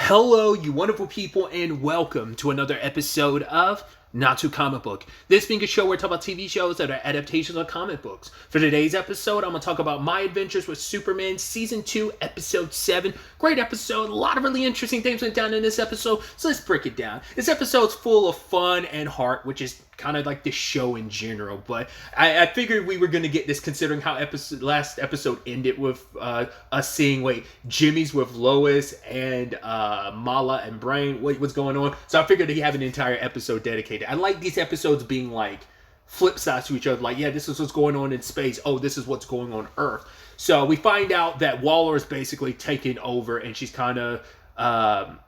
Hello, you wonderful people, and welcome to another episode of Not Too Comic Book. This being a show where I talk about TV shows that are adaptations of comic books. For today's episode, I'm going to talk about My Adventures with Superman Season 2, Episode 7. Great episode. A lot of really interesting things went down in this episode, so let's break it down. This episode's full of fun and heart, which is kind of like the show in general, but I figured we were going to get this considering how last episode ended with us seeing, Jimmy's with Lois and Mala and Brain, what's going on. So I figured he'd have an entire episode dedicated. I like these episodes being like flip sides to each other, like, yeah, this is what's going on in space, oh, this is what's going on Earth. So we find out that Waller is basically taking over, and she's kind of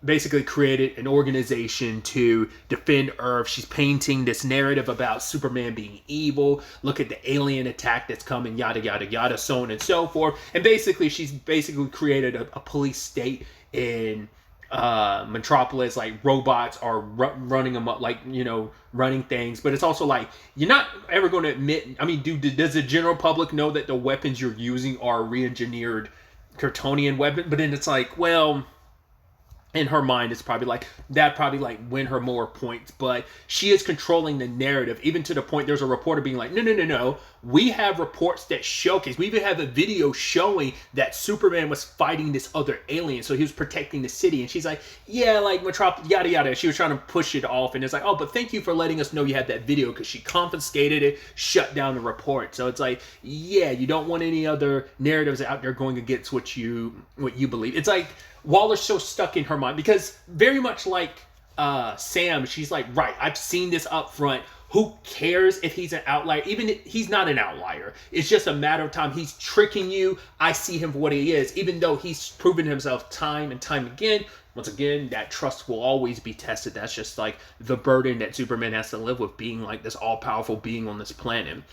basically created an organization to defend Earth. She's painting this narrative about Superman being evil. Look at the alien attack that's coming, yada, yada, yada, so on and so forth. And basically, she's created a police state in Metropolis. Like, robots are running them up, running things. But it's also like, you're not ever going to admit, does the general public know that the weapons you're using are re-engineered Kryptonian weapons? But then it's like, well, in her mind, it's probably win her more points, but she is controlling the narrative, even to the point there's a reporter being like, no, we have reports that showcase, we even have a video showing that Superman was fighting this other alien, so he was protecting the city. And she's like, yeah, like Metropolis, yada yada. She was trying to push it off, and it's like, oh, but thank you for letting us know you had that video, because she confiscated it, shut down the report. So it's like, yeah, you don't want any other narratives out there going against what you believe. It's like Waller's so stuck in her mind, because very much like Sam, she's like, right, I've seen this up front. Who cares if he's an outlier? Even if he's not an outlier. It's just a matter of time. He's tricking you. I see him for what he is, even though he's proven himself time and time again. Once again, that trust will always be tested. That's just like the burden that Superman has to live with, being like this all-powerful being on this planet.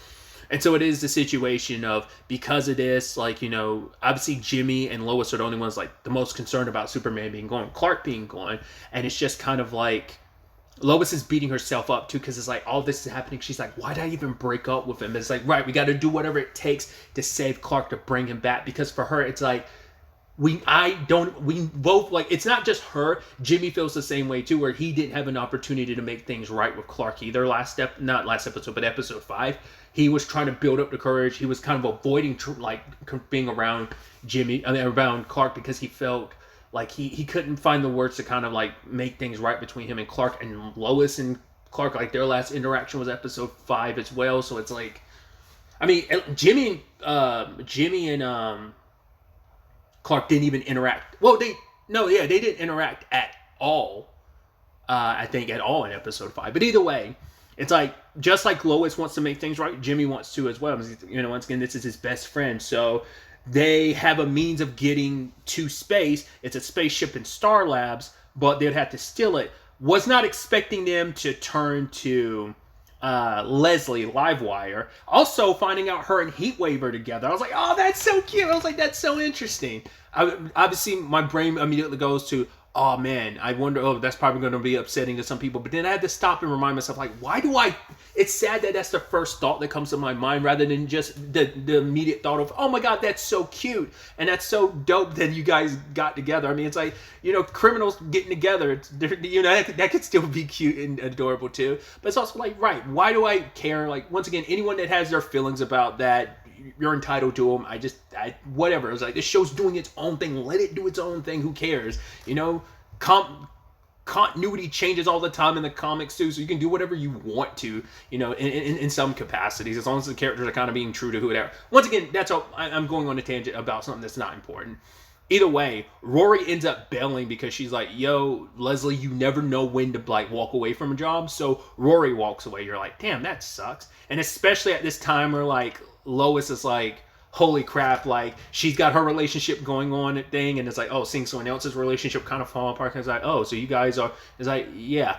And so it is the situation of, because of this, obviously Jimmy and Lois are the only ones, the most concerned about Superman being gone, Clark being gone. And it's just kind of like, Lois is beating herself up too, because it's like, all this is happening. She's like, why did I even break up with him? It's like, right, we got to do whatever it takes to save Clark, to bring him back. Because for her, it's like, we both, it's not just her. Jimmy feels the same way too, where he didn't have an opportunity to make things right with Clark either. Not last episode, but episode 5. He was trying to build up the courage. He was kind of avoiding being around around Clark, because he felt like he couldn't find the words to kind of make things right between him and Clark. And Lois and Clark, their last interaction was episode 5 as well. So it's like, Jimmy and Clark didn't even interact. Well, they didn't interact at all. I think at all in episode 5. But either way, it's like, just like Lois wants to make things right, Jimmy wants to as well. Once again, this is his best friend. So they have a means of getting to space. It's a spaceship in Star Labs, but they'd have to steal it. Was not expecting them to turn to Leslie Livewire. Also finding out her and Heatwave are together. I was like, oh, that's so cute. I was like, that's so interesting. Obviously, my brain immediately goes to, oh man, I wonder, that's probably going to be upsetting to some people. But then I had to stop and remind myself, it's sad that that's the first thought that comes to my mind, rather than just the immediate thought of, oh my God, that's so cute. And that's so dope that you guys got together. It's like, criminals getting together, that could still be cute and adorable too. But it's also like, right, why do I care? Once again, anyone that has their feelings about that, you're entitled to them. Whatever. It was like, this show's doing its own thing. Let it do its own thing. Who cares? Continuity changes all the time in the comics too, so you can do whatever you want to, in some capacities, as long as the characters are kind of being true to whoever. Once again, that's all. I'm going on a tangent about something that's not important. Either way, Rory ends up bailing, because she's like, yo, Leslie, you never know when to walk away from a job. So Rory walks away. You're like, damn, that sucks. And especially at this time where Lois is like, holy crap, she's got her relationship going on and thing, and it's like, oh, seeing someone else's relationship kind of fall apart, and it's like, oh, so you guys are, it's like, yeah,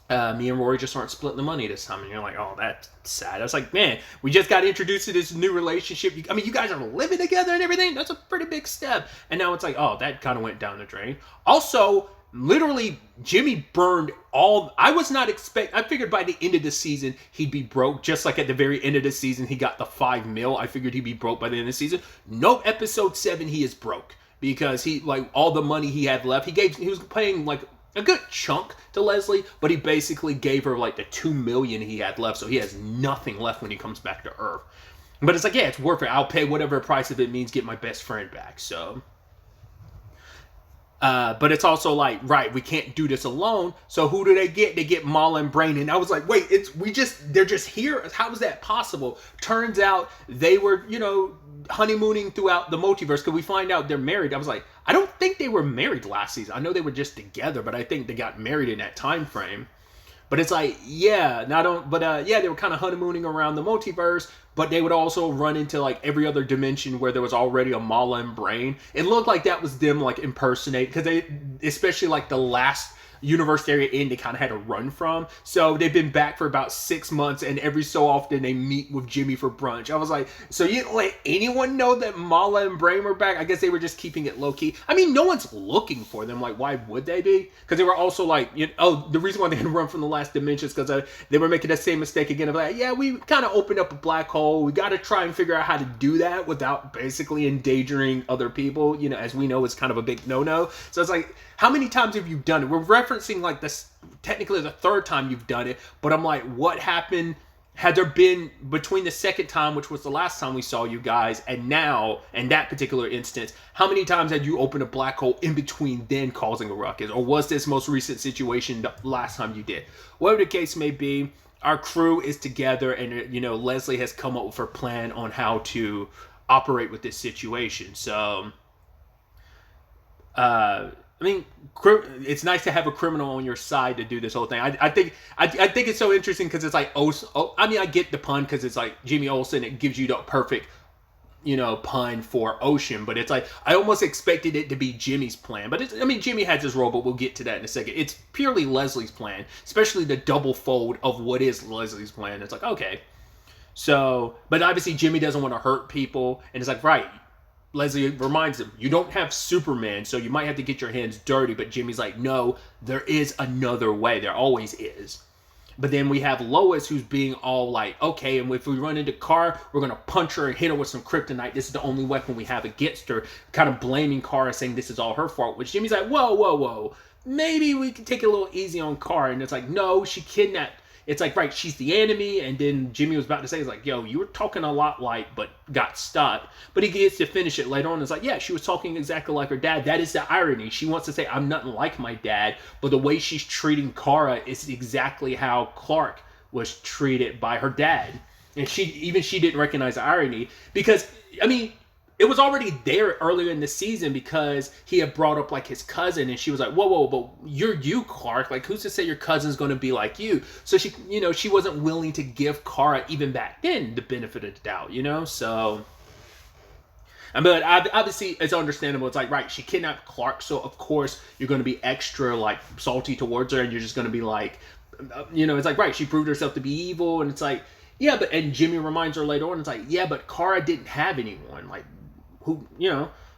me and Rory just aren't splitting the money this time. And you're like, oh, that's sad. I was like, man, we just got introduced to this new relationship. You guys are living together and everything. That's a pretty big step. And now it's like, oh, that kind of went down the drain. Also, literally, Jimmy burned all. I figured by the end of the season he'd be broke, just like at the very end of the season he got the $5 million. I figured he'd be broke by the end of the season. No, episode 7 he is broke. because he, like, all the money he had left, he was paying like a good chunk to Leslie, but he basically gave her like the $2 million he had left, so he has nothing left when he comes back to Earth. But it's like, yeah, it's worth it. I'll pay whatever price if it means get my best friend back. So, but it's also like, right, we can't do this alone. So who do they get? They get Mala and Brain. And I was like, wait, they're just here. How is that possible? Turns out they were, honeymooning throughout the multiverse, because we find out they're married. I was like, I don't think they were married last season. I know they were just together, but I think they got married in that time frame. But it's like, yeah, they were kind of honeymooning around the multiverse, but they would also run into like every other dimension where there was already a Mala and Brain. It looked like that was them like impersonate, because they, especially like the last universe they're in, they kind of had to run from. So they've been back for about 6 months, and every so often they meet with Jimmy for brunch. I was like, so you didn't let anyone know that Mala and Brain were back? I guess they were just keeping it low key. I mean, no one's looking for them. Like, why would they be? Because they were also like, the reason why they had to run from the last dimension is because they were making that same mistake again of like, yeah, we kind of opened up a black hole. We got to try and figure out how to do that without basically endangering other people. As we know, it's kind of a big no-no. So it's like, how many times have you done it? We're referencing like this, technically the third time you've done it, but I'm like, what happened? Had there been between the second time, which was the last time we saw you guys, and now, and that particular instance, how many times had you opened a black hole in between then causing a ruckus? Or was this most recent situation the last time you did? Whatever the case may be, our crew is together, and Leslie has come up with her plan on how to operate with this situation. So, I mean, it's nice to have a criminal on your side to do this whole thing. I think it's so interesting because it's like, I mean, I get the pun because it's like Jimmy Olsen. It gives you the perfect, pun for Ocean. But it's like, I almost expected it to be Jimmy's plan. But Jimmy has his role, but we'll get to that in a second. It's purely Leslie's plan, especially the double fold of what is Leslie's plan. It's like, okay. So, but obviously Jimmy doesn't want to hurt people. And it's like, right. Leslie reminds him, you don't have Superman, so you might have to get your hands dirty. But Jimmy's like, no, there is another way. There always is. But then we have Lois, who's being all like, okay, and if we run into Kara, we're going to punch her and hit her with some kryptonite. This is the only weapon we have against her. Kind of blaming Kara, saying this is all her fault. Which Jimmy's like, whoa. Maybe we can take it a little easy on Kara. And it's like, no, she kidnapped. It's like, right, she's the enemy. And then Jimmy was about to say, it's like, yo, you were talking a lot like, but got stopped. But he gets to finish it later on. It's like, yeah, she was talking exactly like her dad. That is the irony. She wants to say, I'm nothing like my dad. But the way she's treating Kara is exactly how Clark was treated by her dad. And she didn't recognize the irony. Because, it was already there earlier in the season because he had brought up like his cousin, and she was like, whoa, but you're you, Clark. Like, who's to say your cousin's going to be like you? So she, she wasn't willing to give Kara even back then the benefit of the doubt, So, but obviously it's understandable. It's like, right, she kidnapped Clark, so of course you're going to be extra like salty towards her, and you're just going to be like, it's like, right, she proved herself to be evil, and it's like, yeah, and Jimmy reminds her later on, it's like, yeah, but Kara didn't have anyone, like, who,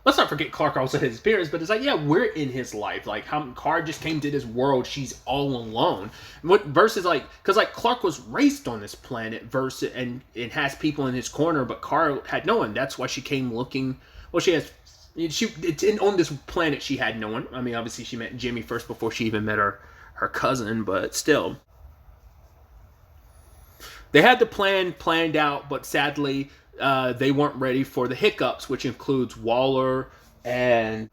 let's not forget Clark also had his parents, but it's like, yeah, we're in his life. Like, how Kara just came to this world, she's all alone. Versus like, because like Clark was raised on this planet versus, and it has people in his corner, but Kara had no one. That's why she came looking. Well, on this planet she had no one. Obviously she met Jimmy first before she even met her cousin, but still. They had the plan planned out, but sadly, they weren't ready for the hiccups, which includes Waller and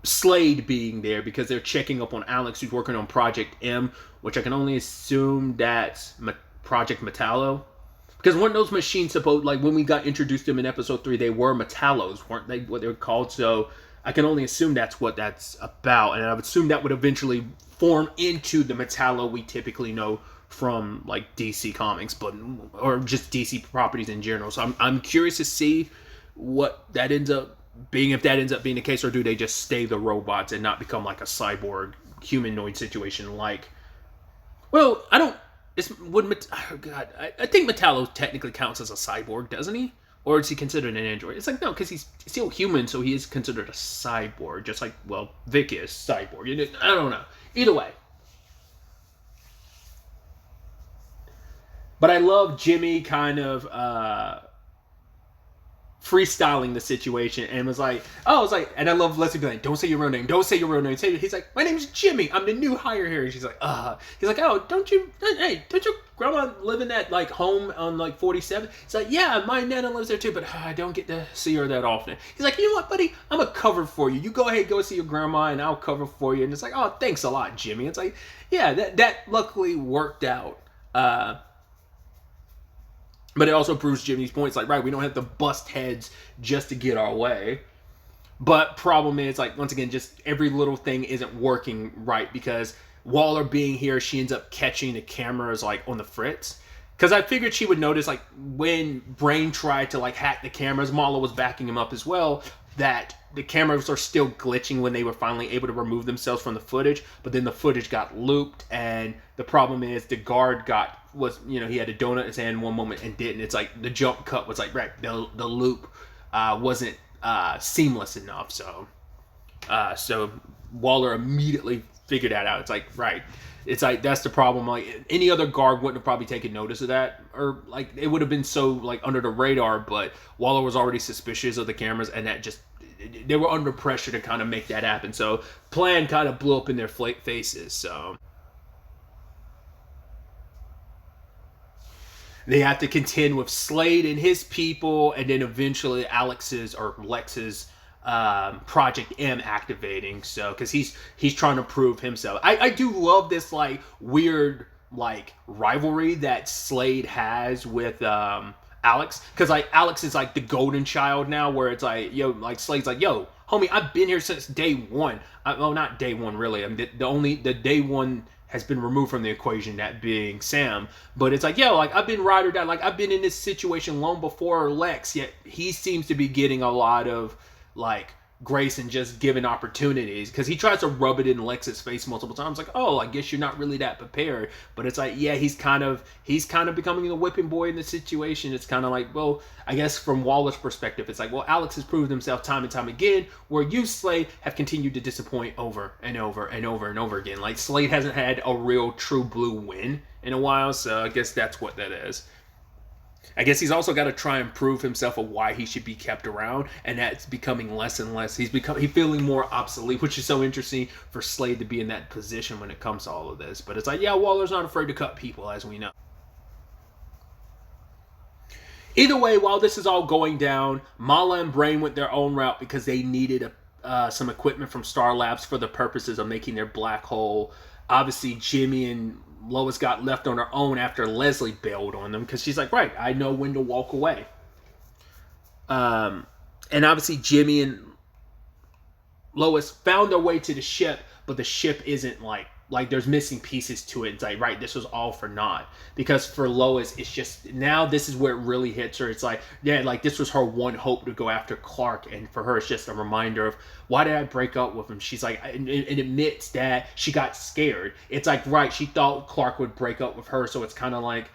Slade being there because they're checking up on Alex, who's working on Project M, which I can only assume that's Project Metallo. Because weren't those machines supposed, like when we got introduced to them in episode 3, they were Metallos, weren't they? What they were called. So I can only assume that's what that's about, and I would assume that would eventually form into the Metallo we typically know from like DC Comics, or just DC properties in general. So I'm curious to see what that ends up being, if that ends up being the case, or do they just stay the robots and not become like a cyborg humanoid situation? Like, well, I don't. I think Metallo technically counts as a cyborg, doesn't he? Or is he considered an android? It's like, no, because he's still human, so he is considered a cyborg, just like, well, Vic is cyborg. I don't know. Either way. But I love Jimmy kind of freestyling the situation and was like, oh, it's like, and I love Leslie being like, don't say your real name, don't say your real name. He's like, my name's Jimmy, I'm the new hire here. And she's like, he's like, oh, don't your grandma live in that like home on like 47? He's like, yeah, my nana lives there too, but I don't get to see her that often. He's like, you know what, buddy, I'm a cover for you. You go ahead, go see your grandma, and I'll cover for you. And it's like, oh, thanks a lot, Jimmy. It's like, yeah, that luckily worked out. But it also proves Jimmy's point. It's like, right, we don't have to bust heads just to get our way. But problem is, like, once again, just every little thing isn't working right because Waller being here, she ends up catching the cameras, like, on the fritz. Because I figured she would notice, like, when Brain tried to, like, hack the cameras, Mala was backing him up as well, that the cameras are still glitching when they were finally able to remove themselves from the footage. But then the footage got looped, and the problem is the guard he had a donut in his hand one moment and didn't. It's like the jump cut was like, right, the loop wasn't seamless enough. So Waller immediately figured that out. It's like, right, it's like that's the problem. Like any other guard wouldn't have probably taken notice of that, or like it would have been so like under the radar. But Waller was already suspicious of the cameras, and that just they were under pressure to kind of make that happen. So plan kind of blew up in their faces. So they have to contend with Slade and his people, and then eventually Lex's Project M activating. So, because he's trying to prove himself. I do love this like weird like rivalry that Slade has with Alex, because like Alex is like the golden child now, where it's like like Slade's like, yo, homie, I've been here since day one. Well, not day one really. I mean, the day one has been removed from the equation, that being Sam. But it's like, like I've been ride or die. Like I've been in this situation long before Lex, yet he seems to be getting a lot of like grace and just given opportunities, because he tries to rub it in Lex's face multiple times, like, oh, I guess you're not really that prepared. But it's like, yeah, he's kind of becoming the whipping boy in the situation. It's kind of like, well, I guess from Waller's perspective, it's like, well, Alex has proved himself time and time again, where you, Slade, have continued to disappoint over and over and over and over again. Like Slade hasn't had a real true blue win in a while, so I guess that's what that is. I guess he's also got to try and prove himself of why he should be kept around, and that's becoming less and less. He's feeling more obsolete, which is so interesting for Slade to be in that position when it comes to all of this. But it's like, yeah, Waller's not afraid to cut people, as we know. Either way, while this is all going down, Mala and Brain went their own route because they needed some equipment from Star Labs for the purposes of making their black hole. Obviously, Jimmy and Lois got left on her own after Leslie bailed on them, because she's like, right, I know when to walk away. And obviously Jimmy and Lois found their way to the ship, but the ship isn't like there's missing pieces to it. It's like, right, this was all for naught. Because for Lois, it's just, now this is where it really hits her. It's like, yeah, like this was her one hope to go after Clark. And for her, it's just a reminder of, why did I break up with him? She's like, and admits that she got scared. It's like, right, she thought Clark would break up with her. So it's kind of like,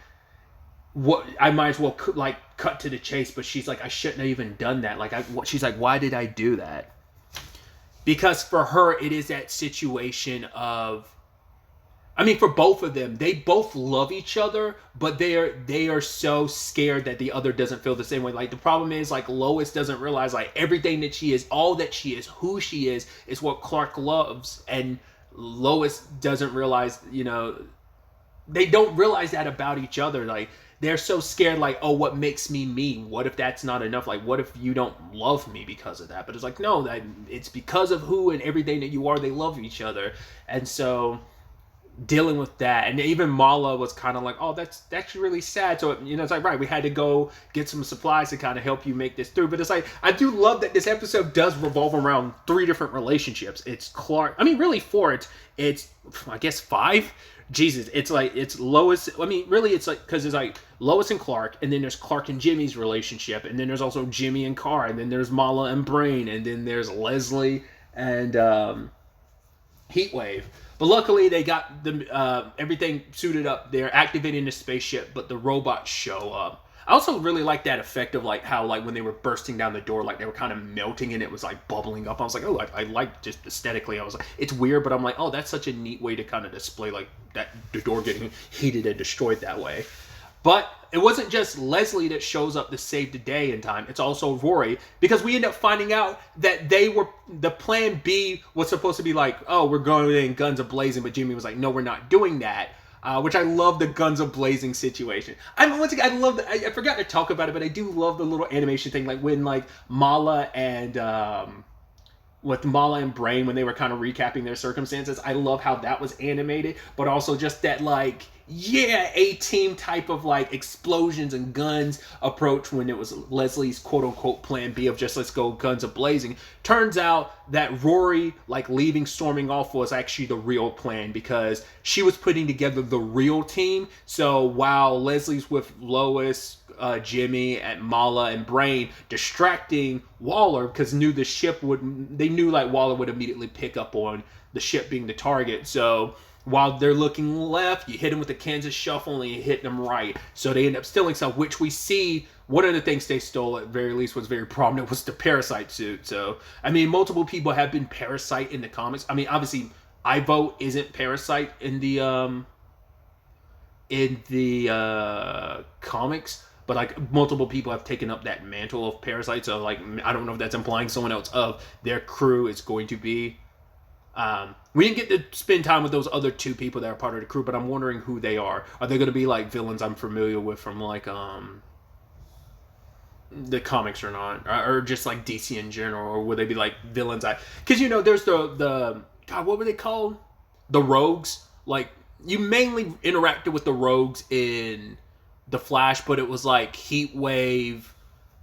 what, I might as well like cut to the chase. But she's like, I shouldn't have even done that. Like, she's like, why did I do that? Because for her, it is that situation of, I mean, for both of them, they both love each other, but they are so scared that the other doesn't feel the same way. Like, the problem is, like, Lois doesn't realize, like, everything that she is, all that she is, who she is what Clark loves. And Lois doesn't realize, they don't realize that about each other. Like, they're so scared, like, oh, what makes me me? What if that's not enough? Like, what if you don't love me because of that? But it's like, no, it's because of who and everything that you are, they love each other. And so dealing with that, and even Mala was kind of like, oh, that's really sad. So it's like, right, we had to go get some supplies to kind of help you make this through. But it's like, I do love that this episode does revolve around 3 different relationships. It's Clark, I mean, really 4. It's I guess 5. Jesus, it's like, it's Lois, I mean, really, it's like, because it's like Lois and Clark, and then there's Clark and Jimmy's relationship, and then there's also Jimmy and Carr, and then there's Mala and Brain, and then there's Leslie and Heatwave. But luckily, they got everything suited up. They're activating the spaceship, but the robots show up. I also really like that effect of like how like when they were bursting down the door, like they were kind of melting and it was like bubbling up. I was like, oh, I like just aesthetically. I was like, it's weird, but I'm like, oh, that's such a neat way to kind of display like that the door getting heated and destroyed that way. But it wasn't just Leslie that shows up to save the day in time. It's also Rory, because we end up finding out that the plan B was supposed to be like, oh, we're going in guns a-blazing, but Jimmy was like, no, we're not doing that. Which I love the guns a-blazing situation. Once again, I love I forgot to talk about it, but I do love the little animation thing, like when like Mala and Brain, when they were kind of recapping their circumstances. I love how that was animated, but also just that like, yeah, A-team type of like explosions and guns approach when it was Leslie's quote-unquote plan B of just let's go guns a-blazing. Turns out that Rory like leaving storming off was actually the real plan, because she was putting together the real team. So while Leslie's with Lois, Jimmy, and Mala and Brain distracting Waller, because they knew like Waller would immediately pick up on the ship being the target. So while they're looking left, you hit them with the Kansas shuffle and you hit them right. So they end up stealing stuff, which we see one of the things they stole at very least was very prominent was the Parasite suit. So, I mean, multiple people have been Parasite in the comics. I mean, obviously, Ivo isn't Parasite in the comics, but like multiple people have taken up that mantle of Parasite. So like, I don't know if that's implying someone else of their crew is going to be. We didn't get to spend time with those other two people that are part of the crew, but I'm wondering who they are. Are they going to be like villains I'm familiar with from like the comics or not, or just like DC in general, or will they be like villains? Because you know, there's the God, what were they called? The Rogues. Like you mainly interacted with the Rogues in the Flash, but it was like Heat Wave,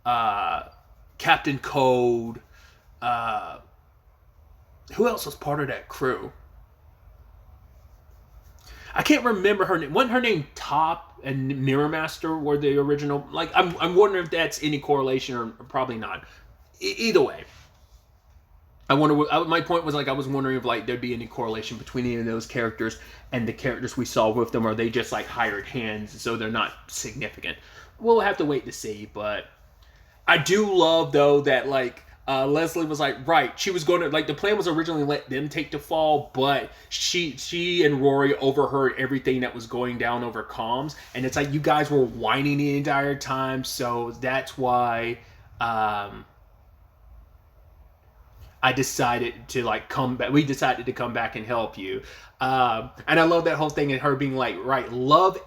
Captain Code. Who else was part of that crew? I can't remember her name. Wasn't her name Top and Mirror Master were the original? Like, I'm wondering if that's any correlation or probably not. Either way, my point was like I was wondering if like there'd be any correlation between any of those characters and the characters we saw with them, or are they just like hired hands, so they're not significant. We'll have to wait to see, but I do love though that like. Leslie was like, right, she was going to, like, the plan was originally let them take the fall, but she and Rory overheard everything that was going down over comms, and it's like, you guys were whining the entire time, so that's why, I decided to, like, come back, we decided to come back and help you, and I love that whole thing and her being like, right, love,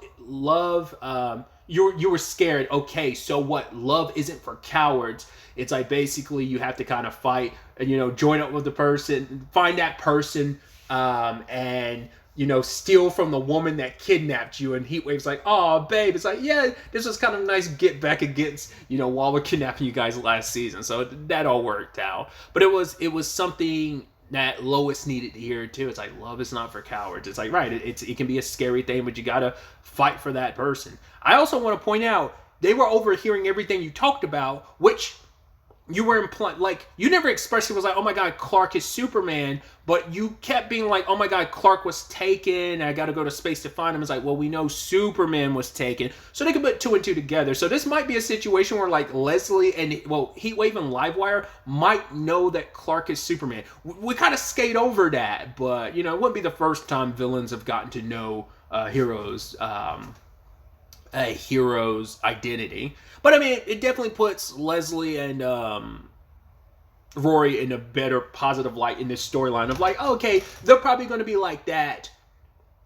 you were scared, okay, so what, love isn't for cowards. It's like basically you have to kind of fight and, you know, join up with the person, find that person, and, you know, steal from the woman that kidnapped you. And Heatwave's like, oh, babe. It's like, yeah, this was kind of nice get back against, you know, while we're kidnapping you guys last season. So that all worked out. But it was something that Lois needed to hear too. It's like, love is not for cowards. It's like, right, it can be a scary thing, but you gotta fight for that person. I also want to point out, they were overhearing everything you talked about, which you were implying, like, you never expressly was like, oh my god, Clark is Superman, but you kept being like, oh my god, Clark was taken, I gotta go to space to find him. It's like, well, we know Superman was taken, so they could put two and two together. So this might be a situation where, like, Leslie and, well, Heatwave and Livewire might know that Clark is Superman. We kind of skate over that, but, you know, it wouldn't be the first time villains have gotten to know a hero's identity. But I mean, it definitely puts Leslie and Rory in a better positive light in this storyline of like, oh, okay, they're probably going to be like that,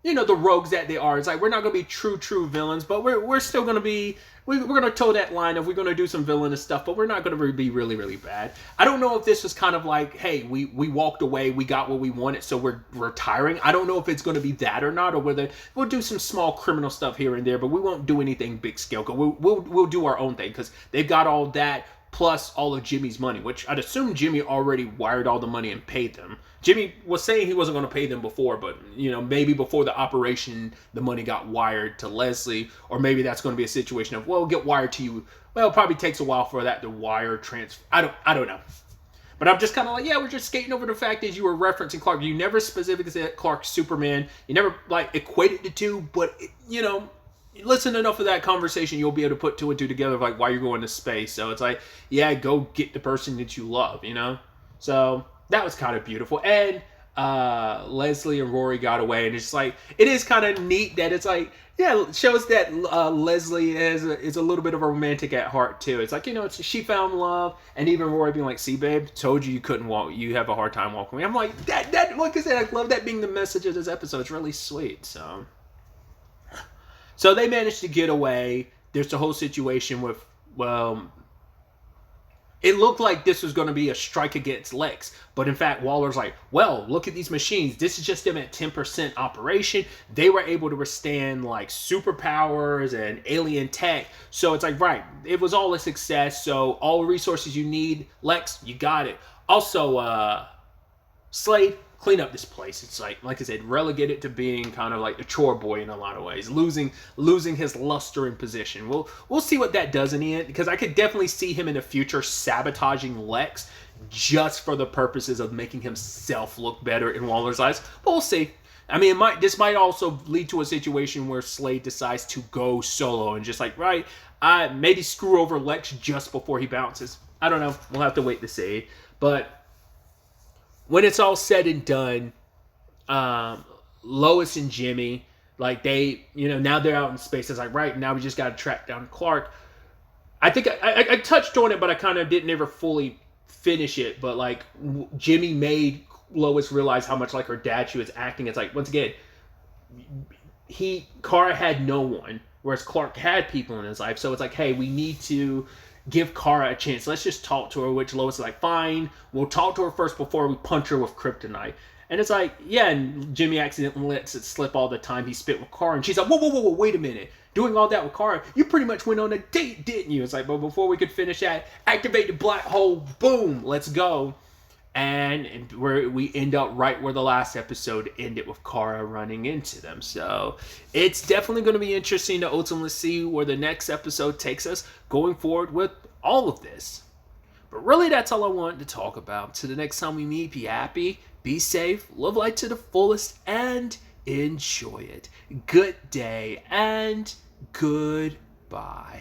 you know, the rogues that they are. It's like, we're not going to be true villains, but we're still going to be, we're going to toe that line of we're going to do some villainous stuff, but we're not going to be really bad. I don't know if this was kind of like, hey, we walked away, we got what we wanted, so we're retiring. I don't know if it's going to be that or not, or whether we'll do some small criminal stuff here and there, but we won't do anything big scale. We'll do our own thing, because they've got all that plus all of Jimmy's money, which I'd assume Jimmy already wired all the money and paid them. Jimmy was saying he wasn't going to pay them before, but, you know, maybe before the operation, the money got wired to Leslie, or maybe that's going to be a situation of, well, it'll get wired to you. Well, it probably takes a while for that to wire transfer. I don't know. But I'm just kind of like, yeah, we're just skating over the fact that you were referencing Clark. You never specifically said Clark's Superman. You never, like, equated the two, but, you know, listen enough of that conversation, you'll be able to put two and two together of like why you're going to space. So it's like, yeah, go get the person that you love, you know? So that was kind of beautiful. And Leslie and Rory got away, and it's like it is kind of neat that it's like, yeah, it shows that Leslie is a little bit of a romantic at heart too. It's like, she found love, and even Rory being like, "See, babe, told you you couldn't walk. You have a hard time walking." I'm like, that like I said, I love that being the message of this episode. It's really sweet. So they managed to get away. There's the whole situation with, well, it looked like this was going to be a strike against Lex. But in fact, Waller's like, well, look at these machines. This is just them at 10% operation. They were able to withstand like superpowers and alien tech. So it's like, right, it was all a success. So all the resources you need, Lex, you got it. Also, Slade, clean up this place. It's like I said, relegate it to being kind of like a chore boy in a lot of ways, losing his luster and position. We'll see what that does in the end, because I could definitely see him in the future sabotaging Lex just for the purposes of making himself look better in Waller's eyes. But we'll see. I mean, this might also lead to a situation where Slade decides to go solo and just like, right, maybe screw over Lex just before he bounces. I don't know. We'll have to wait to see. But when it's all said and done, Lois and Jimmy, like they, now they're out in space. It's like, right, now we just got to track down Clark. I think I touched on it, but I kind of didn't ever fully finish it. But like Jimmy made Lois realize how much like her dad she was acting. It's like, once again, Kara had no one, whereas Clark had people in his life. So it's like, hey, we need to give Kara a chance. Let's just talk to her, which Lois is like, fine, we'll talk to her first before we punch her with kryptonite. And it's like, yeah, and Jimmy accidentally lets it slip all the time he spit with Kara, and she's like, whoa, wait a minute. Doing all that with Kara, you pretty much went on a date, didn't you? It's like, but before we could finish that, activate the black hole, boom, let's go. And we end up right where the last episode ended, with Kara running into them. So it's definitely going to be interesting to ultimately see where the next episode takes us going forward with all of this. But really, that's all I wanted to talk about. Till the next time we meet, be happy, be safe, live life to the fullest, and enjoy it. Good day and goodbye.